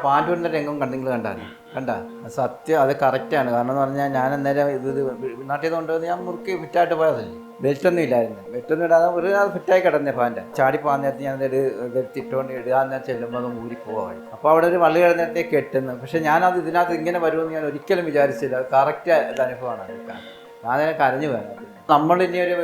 പാൻറ്റൂരിൻ്റെ രംഗം കണ്ടെങ്കിൽ കണ്ട സത്യം അത് കറക്റ്റാണ്. കാരണം എന്ന് പറഞ്ഞാൽ ഞാൻ അന്നേരം ഇത് നാട്ടിൽ നിന്ന് കൊണ്ടുവന്ന് ഞാൻ മുറുക്കി ഫിറ്റായിട്ട് പോയതല്ലേ. ബെൽറ്റൊന്നും ഇല്ലായിരുന്നു. ബെൽറ്റൊന്നും ഇടാതെ ഒരു ഫിറ്റായി കിടന്നേ പാൻറ്റ്. ചാടി പോകാൻ നേരത്തെ ഞാൻ ഇട്ടുകൊണ്ട് ഇടാൻ ചെല്ലുമ്പോൾ അത് ഊരി പോകാൻ. അപ്പോൾ അവിടെ ഒരു വള്ളി കിടന്നേരത്തെ കെട്ടുന്നു. പക്ഷേ ഞാനത് ഇതിനകത്ത് ഇങ്ങനെ വരുമെന്ന് ഞാൻ ഒരിക്കലും വിചാരിച്ചില്ല. അത് കറക്റ്റ് ഇത് അനുഭവമാണ്. ഞാനതിനെ കരഞ്ഞു വേണം. നമ്മളിനി ഒരു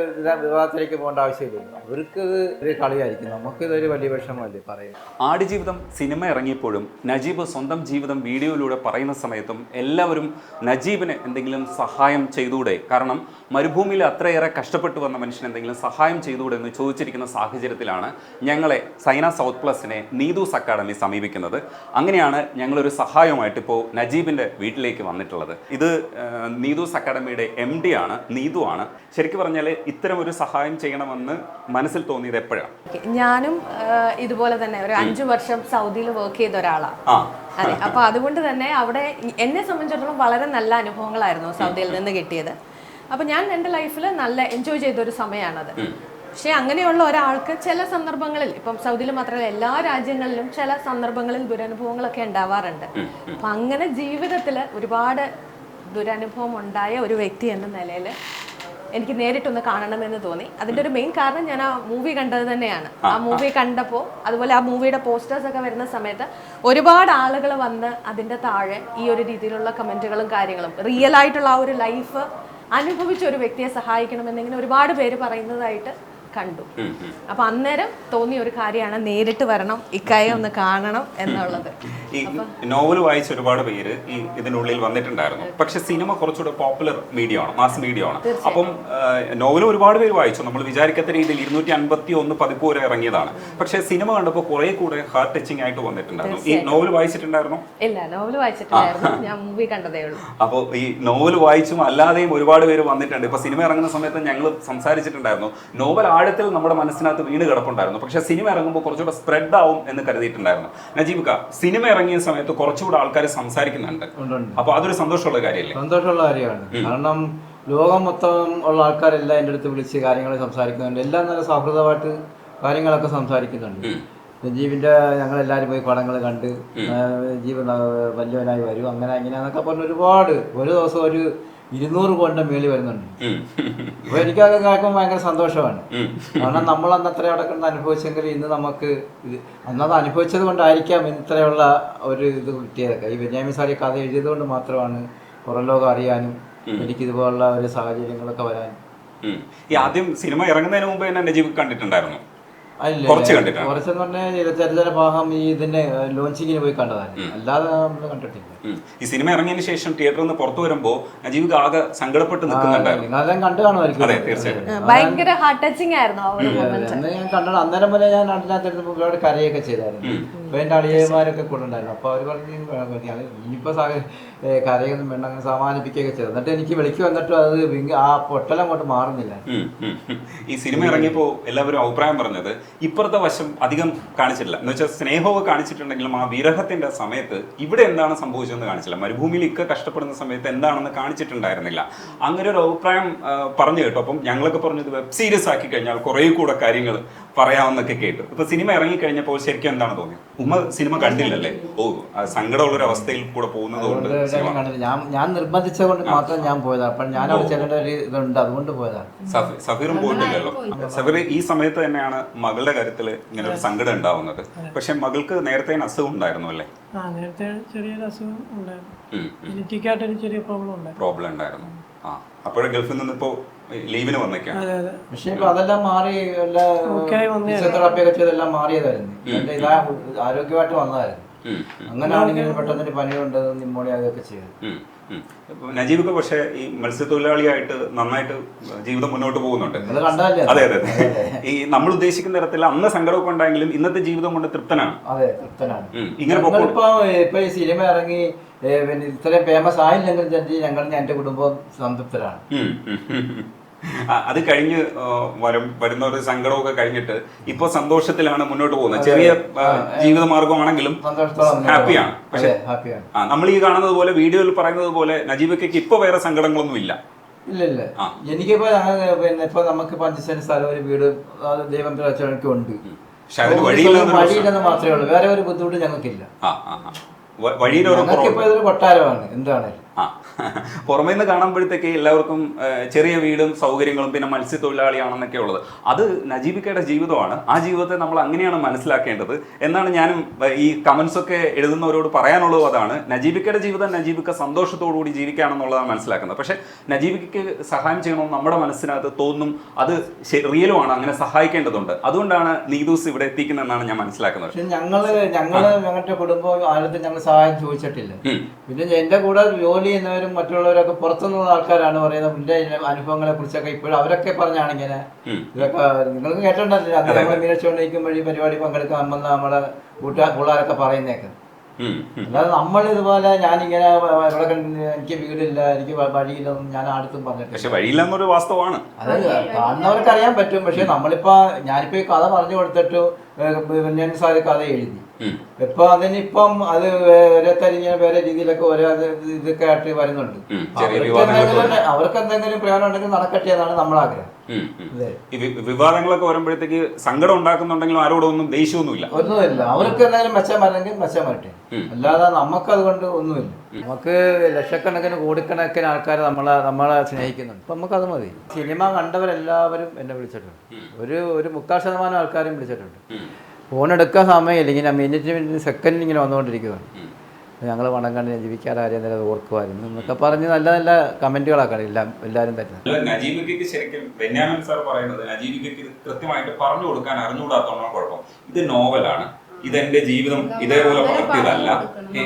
വിവാദത്തിലേക്ക് പോകേണ്ട ആവശ്യമില്ല. അവർക്ക് ഒരു കളിയായിരിക്കും, നമുക്കിതൊരു വലിയ വിഷമമല്ലേ പറയും. ആടുജീവിതം സിനിമ ഇറങ്ങിയപ്പോഴും നജീബ് സ്വന്തം ജീവിതം വീഡിയോയിലൂടെ പറയുന്ന സമയത്തും എല്ലാവരും നജീബിന് എന്തെങ്കിലും സഹായം ചെയ്തുകൂടെ, കാരണം മരുഭൂമിയിൽ അത്രയേറെ കഷ്ടപ്പെട്ടു വന്ന മനുഷ്യൻ എന്തെങ്കിലും സഹായം ചെയ്തുകൂടെ എന്ന് ചോദിച്ചിരിക്കുന്ന സാഹചര്യത്തിലാണ് ഞങ്ങളെ സൈന സൗത്ത് പ്ലസിനെ നീതൂസ് അക്കാഡമി സമീപിക്കുന്നത്. അങ്ങനെയാണ് ഞങ്ങളൊരു സഹായമായിട്ട് ഇപ്പോൾ നജീബിൻ്റെ വീട്ടിലേക്ക് വന്നിട്ടുള്ളത്. ഇത് നീതൂസ് അക്കാഡമിയുടെ MD ആണ്, നീതു ആണ്. ശരിക്കും പറഞ്ഞാൽ ഇത്തരം ഒരു സഹായം ചെയ്യണമെന്ന് മനസ്സിൽ തോന്നിയത് എപ്പോഴാണ്? ഞാനും ഇതുപോലെ തന്നെ ഒരു 5 വർഷം സൗദിയിൽ വർക്ക് ചെയ്ത ഒരാളാണ്. അതെ, അപ്പൊ അതുകൊണ്ട് തന്നെ അവിടെ എന്നെ സംബന്ധിച്ചിടത്തോളം വളരെ നല്ല അനുഭവങ്ങളായിരുന്നു സൗദിയിൽ നിന്ന് കിട്ടിയത്. അപ്പൊ ഞാൻ എൻ്റെ ലൈഫിൽ നല്ല എൻജോയ് ചെയ്തൊരു സമയമാണത്. പക്ഷെ അങ്ങനെയുള്ള ഒരാൾക്ക് ചില സന്ദർഭങ്ങളിൽ, ഇപ്പം സൗദിയിൽ മാത്രമല്ല എല്ലാ രാജ്യങ്ങളിലും ചില സന്ദർഭങ്ങളിൽ ദുരനുഭവങ്ങളൊക്കെ ഉണ്ടാവാറുണ്ട്. അപ്പൊ അങ്ങനെ ജീവിതത്തിൽ ഒരുപാട് ദുരനുഭവം ഉണ്ടായ ഒരു വ്യക്തി എന്ന നിലയിൽ എനിക്ക് നേരിട്ടൊന്ന് കാണണമെന്ന് തോന്നി. അതിൻ്റെ ഒരു മെയിൻ കാരണം ഞാൻ ആ മൂവി കണ്ടത് തന്നെയാണ്. ആ മൂവി കണ്ടപ്പോൾ, അതുപോലെ ആ മൂവിയുടെ പോസ്റ്റേഴ്സ് ഒക്കെ വരുന്ന സമയത്ത് ഒരുപാട് ആളുകൾ വന്ന് അതിൻ്റെ താഴെ ഈ ഒരു രീതിയിലുള്ള കമൻറ്റുകളും കാര്യങ്ങളും, റിയൽ ആയിട്ടുള്ള ആ ഒരു ലൈഫ് അനുഭവിച്ച ഒരു വ്യക്തിയെ സഹായിക്കണമെന്നിങ്ങനെ ഒരുപാട് പേര് പറയുന്നതായിട്ട് കണ്ടു. അപ്പൊ അന്നേരം തോന്നിയ ഒരു കാര്യമാണ് നേരിട്ട് വരണം, ഇക്കായെ ഒന്ന് കാണണം എന്നുള്ളത്. ഈ നോവൽ വായിച്ച ഒരുപാട് പേര് ഈ ഇതിനുള്ളിൽ വന്നിട്ടുണ്ടായിരുന്നു. പക്ഷെ സിനിമ കുറച്ചുകൂടെ പോപ്പുലർ മീഡിയ ആണ്, മാസ് മീഡിയ ആണ്. അപ്പം നോവൽ ഒരുപാട് പേര് വായിച്ചു. നമ്മൾ വിചാരിക്കാത്ത രീതിയിൽ 251 പതിപ്പ് വരെ ഇറങ്ങിയതാണ്. പക്ഷെ സിനിമ കണ്ടപ്പോൾ കുറെ കൂടെ ഹാർട്ട് ടച്ചിങ് ആയിട്ട് വന്നിട്ടുണ്ടായിരുന്നു. ഈ നോവൽ വായിച്ചിട്ടുണ്ടായിരുന്നോ? ഇല്ല, നോവൽ വായിച്ചിട്ടുണ്ടായിരുന്നു, ഞാൻ മൂവി കണ്ടതേ ഉള്ളൂ. അപ്പോൾ ഈ നോവൽ വായിച്ചും അല്ലാതെയും ഒരുപാട് പേര് വന്നിട്ടുണ്ട്. ഇപ്പൊ സിനിമ ഇറങ്ങുന്ന സമയത്ത് ഞങ്ങൾ സംസാരിച്ചിട്ടുണ്ടായിരുന്നു, നോവൽ ആഴത്തിൽ നമ്മുടെ മനസ്സിനകത്ത് വീണ് കിടപ്പുണ്ടായിരുന്നു. പക്ഷെ സിനിമ ഇറങ്ങുമ്പോൾ കുറച്ചുകൂടെ സ്പ്രെഡ് ആവും എന്ന് കരുതിയിട്ടുണ്ടായിരുന്നു. നജീബ് സിനിമ ഇറങ്ങിയ സമയത്ത് കുറച്ചുകൂടെ ആൾക്കാർ സംസാരിക്കുന്നുണ്ട്. അപ്പൊ അതൊരു സന്തോഷമുള്ള കാര്യമല്ലേ? സന്തോഷമുള്ള കാര്യമാണ്. കാരണം ലോകം മൊത്തം ഉള്ള ആൾക്കാരെല്ലാം എൻ്റെ അടുത്ത് വിളിച്ച് കാര്യങ്ങൾ സംസാരിക്കുന്നുണ്ട്. എല്ലാം നല്ല സൗഹൃദമായിട്ട് കാര്യങ്ങളൊക്കെ സംസാരിക്കുന്നുണ്ട്. നജീബിൻ്റെ ഞങ്ങളെല്ലാവരും പോയി പടങ്ങൾ കണ്ട് ജീവൻ വലിയവനായി വരും, അങ്ങനെ ഇങ്ങനെയാന്നൊക്കെ പറഞ്ഞ് ഒരുപാട്, ഒരു ദിവസം ഒരു 200 കോടിൻ്റെ മേളിൽ വരുന്നുണ്ട്. അപ്പോൾ എനിക്കത് കേൾക്കുമ്പോൾ ഭയങ്കര സന്തോഷമാണ്. കാരണം നമ്മൾ അന്ന് അത്ര അവിടെ കണ്ട് അനുഭവിച്ചെങ്കിൽ ഇന്ന് നമുക്ക് അന്നത് അനുഭവിച്ചത് കൊണ്ടായിരിക്കാം ഇത്രയുള്ള ഒരു ഇത് കിട്ടിയതൊക്കെ. ഈ ബെന്യാമിൻ സാരി കഥ എഴുതിയത് കൊണ്ട് മാത്രമാണ് പുറം ലോകം അറിയാനും എനിക്കിതുപോലുള്ള ഒരു സാഹചര്യങ്ങളൊക്കെ വരാനും. ഈ ആദ്യം സിനിമ ഇറങ്ങുന്നതിന് മുമ്പ് തന്നെ നജീബ് കണ്ടിട്ടുണ്ടായിരുന്നു? കുറച്ചെന്ന് പറഞ്ഞാൽ ചെറിയ ഭാഗം ഈ ഇതിന്റെ ലോഞ്ചിങ്ങിന് പോയി കണ്ടതാണ്, അല്ലാതെ നമ്മൾ കണ്ടിട്ടില്ല. ഈ സിനിമ ഇറങ്ങിയതിന് ശേഷം തിയേറ്ററിൽ നിന്ന് പുറത്തു വരുമ്പോ നജീബ് ആകെ സങ്കടപ്പെട്ട് നിൽക്കുന്നുണ്ടായിരുന്നു. അതെല്ലാം കണ്ടു കാണുമായിരിക്കും. ഭയങ്കര ഹാർട്ട് ടച്ചിങ് ആയിരുന്നു അന്ന് ഞാൻ കണ്ടത്. അന്നേരം പോലെ ഞാൻ നാട്ടിനകത്ത് ഒരുപാട് കരയൊക്കെ ചെയ്തായിരുന്നു. അപ്പൊ എന്റെ അളിയന്മാരൊക്കെ കൂടെ ഉണ്ടായിരുന്നു. അപ്പൊ അവർ പറഞ്ഞു ഇനിയിപ്പോ കരയൊന്നും വേണ്ട, അങ്ങനെ സമാധാനിപ്പിക്കുകയൊക്കെ ചെയ്തു. എന്നിട്ട് എനിക്ക് വിളിക്ക് വന്നിട്ടും അത് ആ പൊട്ടലം അങ്ങോട്ട് മാറുന്നില്ല. ഈ സിനിമ ഇറങ്ങിയപ്പോ എല്ലാവരും അഭിപ്രായം പറഞ്ഞത് ഇപ്പുറത്തെ വശം അധികം കാണിച്ചിട്ടില്ല എന്ന് വെച്ചാൽ സ്നേഹമൊക്കെ കാണിച്ചിട്ടുണ്ടെങ്കിലും ആ വിരഹത്തിന്റെ സമയത്ത് ഇവിടെ എന്താണ് സംഭവിച്ചതെന്ന് കാണിച്ചില്ല. മരുഭൂമിയിൽ കഷ്ടപ്പെടുന്ന സമയത്ത് എന്താണെന്ന് കാണിച്ചിട്ടുണ്ടായിരുന്നില്ല. അങ്ങനെ ഒരു അഭിപ്രായം പറഞ്ഞു കേട്ടോ. അപ്പം ഞങ്ങളൊക്കെ പറഞ്ഞത് വെബ് സീരീസ് ആക്കി കഴിഞ്ഞാൽ കുറെ കൂടെ കാര്യങ്ങൾ പറയാമെന്നൊക്കെ കേട്ടു. ഇപ്പൊ സിനിമ ഇറങ്ങിക്കഴിഞ്ഞപ്പോൾ ശരിക്കും എന്താണ് തോന്നിയത്? ഉമ്മ സിനിമ കണ്ടില്ലല്ലേ? സങ്കടമുള്ളൊരു അവസ്ഥയിൽ കൂടെ പോകുന്നത് കൊണ്ട് ഞാൻ നിർബന്ധിച്ചത് കൊണ്ട് മാത്രം ഞാൻ പോയതാണ്. അപ്പോൾ ഞാൻ അവിടെ ചെല്ലേണ്ട ഒരു ഇതുണ്ട്, അതുകൊണ്ട് പോയതാണ്. സഫീറും പോയിട്ടില്ലല്ലോ. സഫീർ ഈ സമയത്ത് തന്നെയാണ് മകളുടെ കാര്യത്തിൽ ഇങ്ങനെ ഒരു സങ്കടം ഉണ്ടാവുന്നത്. പക്ഷെ മകൾക്ക് നേരത്തെ അസുഖം ഉണ്ടായിരുന്നു അല്ലേ? നേരത്തെ ചെറിയൊരു അസുഖം ഉണ്ടായിരുന്നു, ചെറിയ പ്രോബ്ലം ഉണ്ടായിരുന്നു. അപ്പോഴും ഗൾഫിൽ നിന്ന് ഇപ്പോ ലീവിന് വന്നേക്കാണ്. പക്ഷെ ഇപ്പൊ അതെല്ലാം മാറി, ഫിസിയോതെറാപ്പിയൊക്കെ ചെയ്തെല്ലാം മാറിയതായിരുന്നു. ഇതാ ആരോഗ്യമായിട്ട് വന്നതായിരുന്നു. അങ്ങനെയാണെങ്കിൽ പെട്ടെന്നൊരു പനിയുണ്ട്, നിമോണിയ അതൊക്കെ ചെയ്തു. നജീബ് പക്ഷേ ഈ മത്സ്യത്തൊഴിലാളിയായിട്ട് നന്നായിട്ട് ജീവിതം മുന്നോട്ട് പോകുന്നുണ്ട്. അതെ അതെ. ഈ നമ്മൾ ഉദ്ദേശിക്കുന്ന തരത്തിൽ അന്ന് സങ്കടമൊക്കെ ഉണ്ടായെങ്കിലും ഇന്നത്തെ ജീവിതം കൊണ്ട് തൃപ്തനാണ്. അതെ, തൃപ്തനാണ്. ഇങ്ങനെ ഇപ്പൊ ഈ സിനിമ ഇറങ്ങി ഇത്രയും ഫേമസ് ആയില്ലെങ്കിൽ ഞങ്ങൾ എന്റെ കുടുംബം സംതൃപ്തരാണ്. അത് കഴിഞ്ഞ് വരുന്ന ഒരു സങ്കടമൊക്കെ കഴിഞ്ഞിട്ട് ഇപ്പൊ സന്തോഷത്തിലാണ് മുന്നോട്ട് പോകുന്നത്. ചെറിയ ജീവിത മാർഗമാണെങ്കിലും ഹാപ്പിയാണ്. പക്ഷെ നമ്മൾ ഈ കാണുന്നത് പോലെ വീഡിയോയിൽ പറയുന്നത് പോലെ നജീബയ്ക്ക് ഇപ്പൊ വേറെ സങ്കടങ്ങളൊന്നും ഇല്ല. ഇല്ല. എനിക്കിപ്പോ ഇപ്പൊ നമുക്ക് 5 സെന്റ് സ്ഥലം, ഒരു വീട്, ദൈവം ഉണ്ട്. വഴിയില്ലെന്ന് മാത്രമേ ഉള്ളൂ, വേറെ ഒരു ബുദ്ധിമുട്ട് ഞങ്ങൾക്കില്ല. വഴിയിൽ ഒരു ഞങ്ങൾക്കിപ്പോ ഇതൊരു കൊട്ടാരമാണ് എന്താണ്. ആ പുറമേ നിന്ന് കാണുമ്പോഴത്തേക്ക് എല്ലാവർക്കും ചെറിയ വീടും സൗകര്യങ്ങളും പിന്നെ മത്സ്യത്തൊഴിലാളിയാണെന്നൊക്കെ ഉള്ളത്. അത് നജീബിക്കയുടെ ജീവിതമാണ്. ആ ജീവിതത്തെ നമ്മൾ അങ്ങനെയാണ് മനസ്സിലാക്കേണ്ടത് എന്നാണ് ഞാനും ഈ കമന്റ്സ് ഒക്കെ എഴുതുന്നവരോട് പറയാനുള്ളത്. അതാണ് നജീബിക്കയുടെ ജീവിതം നജീബിക്ക സന്തോഷത്തോടുകൂടി ജീവിക്കുകയാണെന്നുള്ളതാണ് മനസ്സിലാക്കുന്നത്. പക്ഷെ നജീബിക്കയ്ക്ക് സഹായം ചെയ്യണമെന്ന് നമ്മുടെ മനസ്സിനകത്ത് തോന്നും. അത് റിയലുമാണ്, അങ്ങനെ സഹായിക്കേണ്ടതുണ്ട്. അതുകൊണ്ടാണ് നീതൂസ് ഇവിടെ എത്തിക്കുന്നതെന്നാണ് ഞാൻ മനസ്സിലാക്കുന്നത്. പക്ഷെ ഞങ്ങളുടെ കുടുംബം ആരും ഞങ്ങൾ സഹായം ചോദിച്ചിട്ടില്ല. പിന്നെ എന്റെ കൂടെ ജോലി ചെയ്യുന്നവരും മറ്റുള്ളവരൊക്കെ പുറത്തുനിന്നുള്ള ആൾക്കാരാണ് പറയുന്നത് എന്റെ അനുഭവങ്ങളെ കുറിച്ചൊക്കെ ഇപ്പോഴും അവരൊക്കെ പറഞ്ഞാണ് ഇങ്ങനെ ഇതൊക്കെ നിങ്ങൾക്ക് കേട്ടിട്ടുണ്ടല്ലോ. അത് നമ്മൾ മീനാക്ഷി വഴി പരിപാടി പങ്കെടുക്കാൻ വന്ന നമ്മുടെ പിള്ളേരൊക്കെ പറയുന്നേക്ക്. അല്ലാതെ നമ്മൾ ഇതുപോലെ ഞാനിങ്ങനെ ഇവിടെ എനിക്ക് വീടില്ല, എനിക്ക് വഴിയില്ലെന്നും ഞാൻ അടുത്തും പറഞ്ഞിട്ടില്ല. പക്ഷെ വഴിയില്ലെന്നൊരു വാസ്തവമാണ്. അത് കാണുന്നവർക്ക് അറിയാൻ പറ്റും. പക്ഷെ ഞാനിപ്പോ ഈ കഥ പറഞ്ഞു കൊടുത്തിട്ട് ഞാൻ സാറ് കഥ എഴുതി. ഇപ്പൊ അതിനിപ്പം അത് ഓരോരുത്തരിങ്ങനെ വേറെ രീതിയിലൊക്കെ ഓരോ ഇതൊക്കെ ആയിട്ട് വരുന്നുണ്ട്. അവർക്ക് എന്തെങ്കിലും പ്രയോജനം ഉണ്ടെങ്കിൽ നടക്കട്ടെ എന്നാണ് നമ്മളെ ആഗ്രഹം. ഈ വിവാദങ്ങളൊക്കെ വരുമ്പോഴത്തേക്ക് സങ്കടം ഉണ്ടാക്കുന്നുണ്ടെങ്കിലും ആരോടും ഒന്നും ദേഷ്യമൊന്നുമില്ല. ഒന്നുമില്ല. അവർക്ക് എന്തെങ്കിലും മെച്ചം വരണമെങ്കിൽ മെച്ചം വരട്ടെ, അല്ലാതെ നമുക്ക് അതുകൊണ്ട് ഒന്നുമില്ല. നമുക്ക് ലക്ഷക്കണക്കിന് കോടിക്കണക്കിന് ആൾക്കാർ നമ്മളെ സ്നേഹിക്കുന്നുണ്ട്. അപ്പൊ നമുക്കത് മതി. സിനിമ കണ്ടവരെല്ലാവരും എന്നെ വിളിച്ചിട്ടുണ്ട്. ഒരു 30% ആൾക്കാരും വിളിച്ചിട്ടുണ്ട്. ഫോൺ എടുക്കാൻ സമയമില്ല, ഇങ്ങനെ മിനിറ്റ് സെക്കൻഡ് ഇങ്ങനെ വന്നുകൊണ്ടിരിക്കുകയാണ്. ഞങ്ങൾ പണം കണ്ട് ജീവിക്കാൻ ആരെയും നേരം ഓർക്കുമായിരുന്നു എന്നൊക്കെ പറഞ്ഞ് നല്ല നല്ല കമന്റുകളൊക്കെ എല്ലാവരും തരുന്നത്. നജീബിക്കയ്ക്ക് ശരിക്കും ബെന്യാമിൻ സാർ പറയുന്നത് നജീബിക്കയ്ക്ക് ഇത് കൃത്യമായിട്ട് പറഞ്ഞു കൊടുക്കാൻ അറിഞ്ഞുകൂടാത്തോണ്ടാണ് കുഴപ്പം. ഇത് നോവലാണ്, ഇതെന്റെ ജീവിതം ഇതേപോലെ പകർത്തിയതല്ല,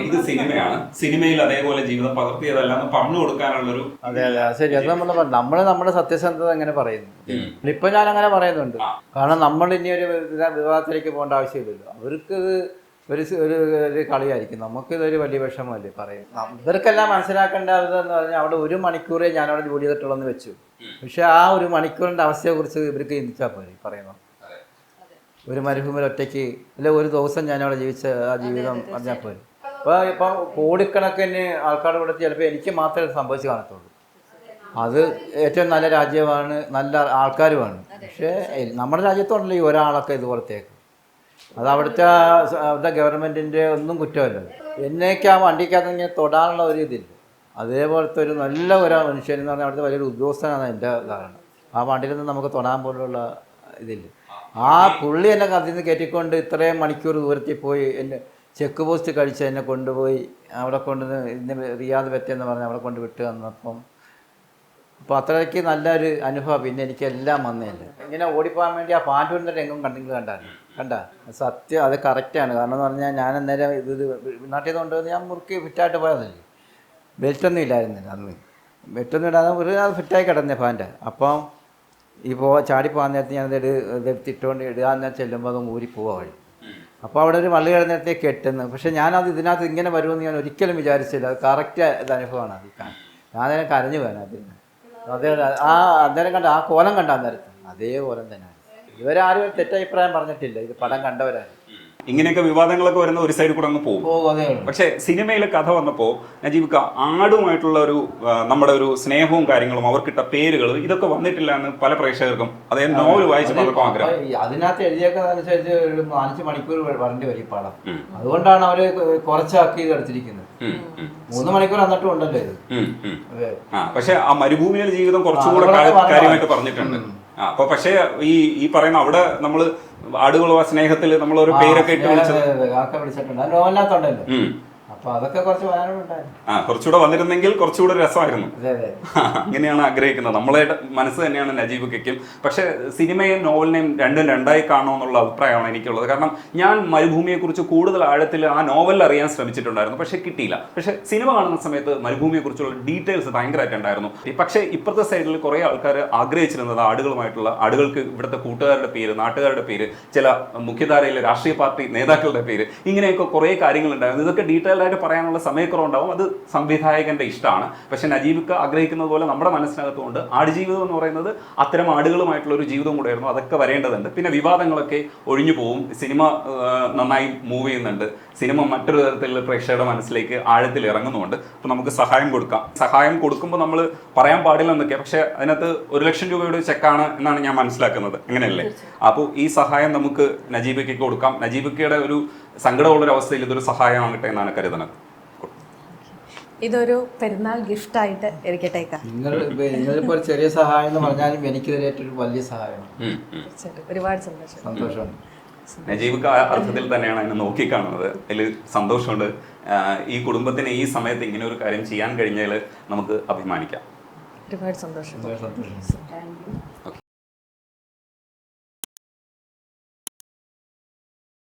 ഇത് സിനിമയാണ്, സിനിമയിൽ അതേപോലെ ജീവിതം പകർത്തിയതല്ല എന്ന് പറഞ്ഞു കൊടുക്കാനുള്ളൊരു. അതെ ശരി. അത് നമ്മള് നമ്മുടെ സത്യസന്ധത എങ്ങനെ പറയുന്നു. ഇപ്പൊ ഞാൻ അങ്ങനെ പറയുന്നുണ്ട്. കാരണം നമ്മൾ ഇനി ഒരു വിവാദത്തിലേക്ക് പോകേണ്ട ആവശ്യമില്ലല്ലോ. അവർക്ക് ഒരു കളിയായിരിക്കും, നമുക്കിതൊരു വലിയ വിഷമമല്ലേ പറയും. ഇവർക്കെല്ലാം മനസ്സിലാക്കേണ്ടതെന്ന് പറഞ്ഞാൽ അവിടെ 1 മണിക്കൂറേ ഞാനവിടെ ജോലി ചെയ്തിട്ടുള്ളതെന്ന് വെച്ചു. പക്ഷെ ആ 1 മണിക്കൂറിന്റെ അവസ്ഥയെക്കുറിച്ച് ഇവർക്ക് ചിന്തിച്ചാൽ പോരെ പറയുന്നത്. ഒരു മരുഭൂമിയിൽ ഒറ്റയ്ക്ക് അല്ല ഒരു ദിവസം ഞാനവിടെ ജീവിച്ച ആ ജീവിതം പറഞ്ഞാൽ പോലും. ഇപ്പൊ കോടിക്കണക്കിന് ആൾക്കാരുടെ കൂടെ ചിലപ്പോൾ എനിക്ക് മാത്രമേ സംഭവിച്ച് കാണത്തുള്ളൂ. അത് ഏറ്റവും നല്ല രാജ്യമാണ്, നല്ല ആൾക്കാരുമാണ്. പക്ഷേ നമ്മുടെ രാജ്യത്തുണ്ടല്ലോ ഈ ഒരാളൊക്കെ ഇതുപോലത്തേക്ക്. അത് അവിടുത്തെ ഗവൺമെൻറ്റിൻ്റെ ഒന്നും കുറ്റമല്ല. എന്നേക്ക് ആ വണ്ടിക്കകത്ത് ഇങ്ങനെ തൊടാനുള്ള ഒരു ഇതില്ല. അതേപോലത്തെ ഒരു നല്ല ഒരു മനുഷ്യൻ എന്ന് പറഞ്ഞാൽ അവിടുത്തെ വലിയൊരു ഉദ്യോഗസ്ഥനാണ് എൻ്റെ ധാരണ. ആ വണ്ടിയിലൊന്നും നമുക്ക് തൊടാൻ പോലുള്ള ഇതില്ല. ആ പുള്ളി എന്നെ അതിൽ നിന്ന് കയറ്റിക്കൊണ്ട് ഇത്രയും മണിക്കൂർ ദൂരത്തിൽ പോയി എന്നെ ചെക്ക് പോസ്റ്റ് കഴിച്ച് എന്നെ കൊണ്ടുപോയി അവിടെ ഇന്ന് റിയാദ് പറ്റിയെന്ന് പറഞ്ഞ് അവിടെ കൊണ്ട് വിട്ട് തന്നപ്പം അപ്പോൾ അത്രയ്ക്ക് നല്ലൊരു അനുഭവം. പിന്നെ എനിക്ക് എല്ലാം വന്നേല്ല. ഇങ്ങനെ ഓടിപ്പോകാൻ വേണ്ടി ആ പാൻറ്റൂരിൻ്റെ രംഗം കണ്ട സത്യം. അത് കറക്റ്റാണ്. കാരണം എന്ന് പറഞ്ഞാൽ ഞാൻ അന്നേരം ഇത് നാട്ടിൽ നിന്ന് കൊണ്ടുവന്ന് ഞാൻ മുറുക്കി ഫിറ്റായിട്ട് പോയതല്ലേ. ബെൽറ്റൊന്നും ഇല്ലായിരുന്നില്ല അന്ന്. ബെൽറ്റൊന്നും ഇടാതെ അത് ഫിറ്റായി കിടന്നേ ഫാൻ്റെ. അപ്പം ചാടിപ്പോകാൻ നേരത്ത് ഞാനത് എടുത്തിട്ടുകൊണ്ട് ഇടാൻ ചെല്ലുമ്പോൾ അത് ഊരി പോവാ വഴി. അപ്പോൾ അവിടെ ഒരു വള്ളി കിടന്നേരത്തേക്ക് കെട്ടുന്നു. പക്ഷേ ഞാനത് ഇതിനകത്ത് ഇങ്ങനെ വരുമെന്ന് ഞാൻ ഒരിക്കലും വിചാരിച്ചില്ല. അത് കറക്റ്റ് ഇത് അനുഭവമാണ്. അത് ഞാനതിനെ കരഞ്ഞു പോകാൻ അതിന്. അതേ അന്നേരം കണ്ട ആ കോലം കണ്ട അന്നേരത്ത് അതേ കോലം തന്നെയാണ്. ഇവരാരും തെറ്റഭിപ്രായം പറഞ്ഞിട്ടില്ല. ഇത് പടം കണ്ടവരാണ്. ഇങ്ങനെയൊക്കെ വിവാദങ്ങളൊക്കെ വരുന്ന ഒരു സൈഡിൽ കൂടെ അങ്ങ് പോകും. പക്ഷെ സിനിമയിലെ കഥ വന്നപ്പോൾ നജീബിക്ക ആടുമായിട്ടുള്ള നമ്മുടെ ഒരു സ്നേഹവും കാര്യങ്ങളും അവർക്കിട്ട പേരുകൾ ഇതൊക്കെ വന്നിട്ടില്ല എന്ന് പല പ്രേക്ഷകർക്കും അദ്ദേഹം നോവൽ വായിച്ചപ്പോൾ ആഗ്രഹം. അതിനകത്ത് എഴുതിയേക്കനുസരിച്ച് ഒരു 5 മണിക്കൂർ വരേണ്ടി വരും ഈ പടം. അതുകൊണ്ടാണ് അവര് കുറച്ചാക്കി എടുത്തിരിക്കുന്നത്. 3 മണിക്കൂർ എന്നിട്ടും ഉണ്ടല്ലോ ഇത്. പക്ഷെ ആ മരുഭൂമിയിലെ ജീവിതം കുറച്ചുകൂടെ കാര്യമായിട്ട് പറഞ്ഞിട്ടുണ്ട്. അപ്പൊ പക്ഷേ ഈ പറയുന്ന അവിടെ നമ്മള് ആടുകളോ സ്നേഹത്തിൽ നമ്മളൊരു പേരൊക്കെ ഇട്ട് വിളിച്ചിട്ടുണ്ട്. അപ്പൊ അതൊക്കെ കുറച്ച് കുറച്ചുകൂടെ വന്നിരുന്നെങ്കിൽ കുറച്ചുകൂടെ രസമായിരുന്നു. അങ്ങനെയാണ് ആഗ്രഹിക്കുന്നത്. നമ്മളെ മനസ്സ് തന്നെയാണ് നജീബിക്കയ്ക്കും. പക്ഷെ സിനിമയും നോവലിനെയും രണ്ടായി കാണണമെന്നുള്ള അഭിപ്രായമാണ് എനിക്കുള്ളത്. കാരണം ഞാൻ മരുഭൂമിയെക്കുറിച്ച് കൂടുതൽ ആഴത്തിൽ ആ നോവലിൽ അറിയാൻ ശ്രമിച്ചിട്ടുണ്ടായിരുന്നു, പക്ഷെ കിട്ടിയില്ല. പക്ഷെ സിനിമ കാണുന്ന സമയത്ത് മരുഭൂമിയെക്കുറിച്ചുള്ള ഡീറ്റെയിൽസ് ഭയങ്കരമായിട്ടുണ്ടായിരുന്നു. പക്ഷേ ഇപ്പുറത്തെ സൈഡിൽ കുറേ ആൾക്കാർ ആഗ്രഹിച്ചിരുന്നത് ആടുകൾക്ക് ഇവിടുത്തെ കൂട്ടുകാരുടെ പേര്, നാട്ടുകാരുടെ പേര്, ചില മുഖ്യധാരയിലെ രാഷ്ട്രീയ പാർട്ടി നേതാക്കളുടെ പേര്, ഇങ്ങനെയൊക്കെ കുറേ കാര്യങ്ങളുണ്ടായിരുന്നു. ഇതൊക്കെ ഡീറ്റെയിൽ പറയാനുള്ള സമയക്കുറവുണ്ടാവും. അത് സംവിധായകന്റെ ഇഷ്ടമാണ്. പക്ഷെ നജീബിക്ക ആഗ്രഹിക്കുന്നത് പോലെ നമ്മുടെ മനസ്സിനകത്തുകൊണ്ട് ആടുജീവിതം എന്ന് പറയുന്നത് അത്തരം ആടുകളുമായിട്ടുള്ള ഒരു ജീവിതം കൂടെയായിരുന്നു. അതൊക്കെ വരേണ്ടതുണ്ട്. പിന്നെ വിവാദങ്ങളൊക്കെ ഒഴിഞ്ഞു പോവും. സിനിമ നന്നായി മൂവ് ചെയ്യുന്നുണ്ട്. സിനിമ മറ്റൊരു തരത്തിലുള്ള പ്രേക്ഷകരുടെ മനസ്സിലേക്ക് ആഴത്തിൽ ഇറങ്ങുന്നുണ്ട്. അപ്പോൾ നമുക്ക് സഹായം കൊടുക്കാം. സഹായം കൊടുക്കുമ്പോൾ നമ്മൾ പറയാൻ പാടില്ല എന്നൊക്കെ, പക്ഷേ അതിനകത്ത് 1 ലക്ഷം രൂപയുടെ ചെക്കാണ് എന്നാണ് ഞാൻ മനസ്സിലാക്കുന്നത്, അങ്ങനെയല്ലേ? അപ്പോൾ ഈ സഹായം നമുക്ക് നജീബയ്ക്ക് കൊടുക്കാം. നജീബയ്ക്കയുടെ ഒരു സങ്കടമുള്ളൊരു അവസ്ഥയിൽ ഇതൊരു സഹായമാകട്ടെ എന്നാണ് കരുതുന്നത്. ഇതൊരു പെരുന്നാൾ ഗിഫ്റ്റായിട്ട് ഇരിക്കട്ടേക്കാം. നിങ്ങളിപ്പോൾ ഒരു ചെറിയ സഹായം എന്ന് പറഞ്ഞാലും എനിക്ക് ഏറ്റവും വലിയ സഹായമാണ്. ഒരുപാട് സന്തോഷമുണ്ട്. നജീബ് ആ അർത്ഥത്തിൽ തന്നെയാണ് അതിനെ നോക്കിക്കാണുന്നത്. അതിൽ സന്തോഷമുണ്ട്. ഈ കുടുംബത്തിന് ഈ സമയത്ത് ഇങ്ങനെ ഒരു കാര്യം ചെയ്യാൻ കഴിഞ്ഞാൽ നമുക്ക് അഭിമാനിക്കാം. ഒരുപാട് സന്തോഷം. സന്തോഷം.